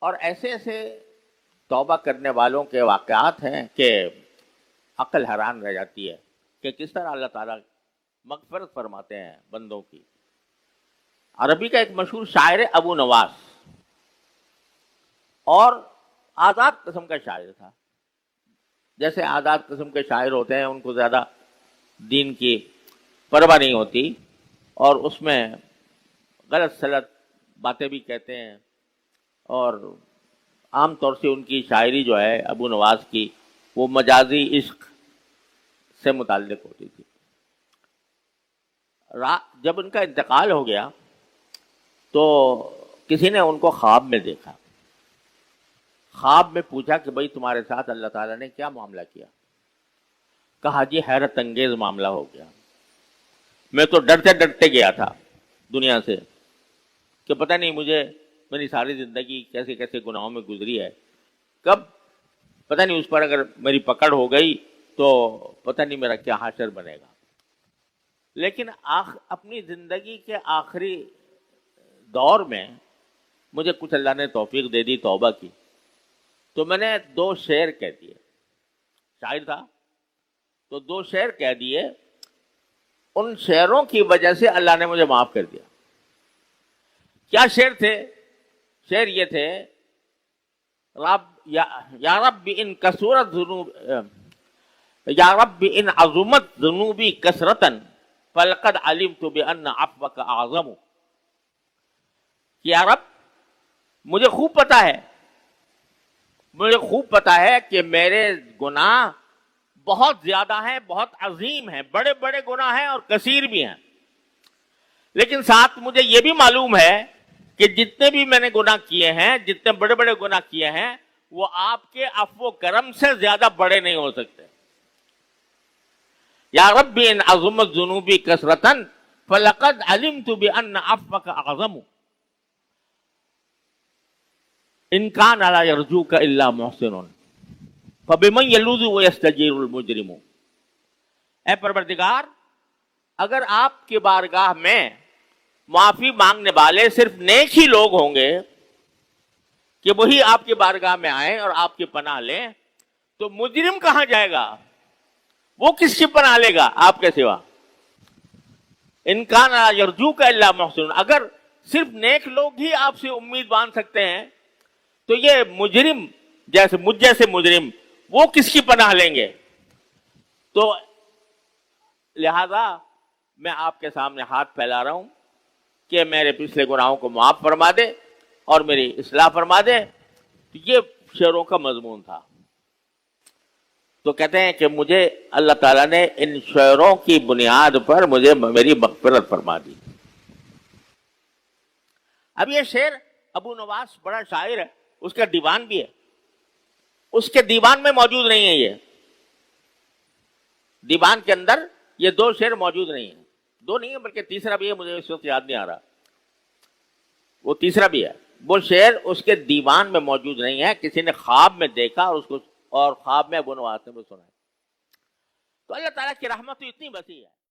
اور ایسے ایسے توبہ کرنے والوں کے واقعات ہیں کہ عقل حیران رہ جاتی ہے کہ کس طرح اللہ تعالیٰ مغفرت فرماتے ہیں بندوں کی۔ عربی کا ایک مشہور شاعر ابو نواس، اور آزاد قسم کا شاعر تھا۔ جیسے آزاد قسم کے شاعر ہوتے ہیں، ان کو زیادہ دین کی پرواہ نہیں ہوتی اور اس میں غلط سلط باتیں بھی کہتے ہیں، اور عام طور سے ان کی شاعری جو ہے ابو نواس کی وہ مجازی عشق سے متعلق ہوتی تھی۔ جب ان کا انتقال ہو گیا تو کسی نے ان کو خواب میں دیکھا، خواب میں پوچھا کہ بھئی تمہارے ساتھ اللہ تعالیٰ نے کیا معاملہ کیا؟ کہا جی حیرت انگیز معاملہ ہو گیا، میں تو ڈرتے ڈرتے گیا تھا دنیا سے کہ پتہ نہیں مجھے میری ساری زندگی کیسے کیسے گناہوں میں گزری ہے، کب پتہ نہیں اس پر اگر میری پکڑ ہو گئی تو پتہ نہیں میرا کیا حشر بنے گا۔ لیکن اپنی زندگی کے آخری دور میں مجھے کچھ اللہ نے توفیق دے دی توبہ کی، تو میں نے 2 شعر کہہ دیے، شاعر تھا تو 2 شعر کہہ دیے، ان شعروں کی وجہ سے اللہ نے مجھے معاف کر دیا۔ کیا شعر تھے؟ شعر یہ تھے، یا رب ان کثرت ذنوب، یا رب ان عظمت ذنوبی کثرتاً فلقد علمت بان عفوک اعظم۔ یا رب مجھے خوب پتا ہے کہ میرے گناہ بہت زیادہ ہیں، بہت عظیم ہیں، بڑے بڑے گناہ ہیں اور کثیر بھی ہیں، لیکن ساتھ مجھے یہ بھی معلوم ہے کہ جتنے بھی میں نے گناہ کیے ہیں، جتنے بڑے بڑے گناہ کیے ہیں، وہ آپ کے عفو و کرم سے زیادہ بڑے نہیں ہو سکتے۔ یا رب ان عظمت ذنوبی کثرتاً فلقد علمت بان عفوک اعظم ان کان لا یرجوک الا محسن فبمن یلوذ ویستجیر المجرم۔ اے پروردگار، اگر آپ کی بارگاہ میں معافی مانگنے والے صرف نیک ہی لوگ ہوں گے کہ وہی آپ کی بارگاہ میں آئیں اور آپ کی پناہ لیں، تو مجرم کہاں جائے گا؟ وہ کس کی پناہ لے گا آپ کے سوا؟ ان کان لا یرجوک الا محسن، اگر صرف نیک لوگ ہی آپ سے امید باندھ سکتے ہیں تو یہ مجرم جیسے مجھ جیسے مجرم وہ کس کی پناہ لیں گے؟ تو لہذا میں آپ کے سامنے ہاتھ پھیلا رہا ہوں کہ میرے پچھلے گناہوں کو معاف فرما دے اور میری اصلاح فرما دے۔ یہ شعروں کا مضمون تھا۔ تو کہتے ہیں کہ مجھے اللہ تعالیٰ نے ان شعروں کی بنیاد پر مجھے میری مغفرت فرما دی۔ اب یہ شعر ابو نواس بڑا شاعر ہے، اس کا دیوان بھی ہے، اس کے دیوان میں موجود نہیں ہے، یہ دیوان کے اندر یہ 2 شعر موجود نہیں ہیں، 2 نہیں ہے بلکہ تیسرا بھی ہے، مجھے اس وقت یاد نہیں آ رہا، وہ تیسرا بھی ہے۔ وہ شعر اس کے دیوان میں موجود نہیں ہے، کسی نے خواب میں دیکھا اور اس کو، اور خواب میں ابو نواس نے وہ سنا۔ تو اللہ تعالیٰ کی رحمت تو اتنی وسیع ہے۔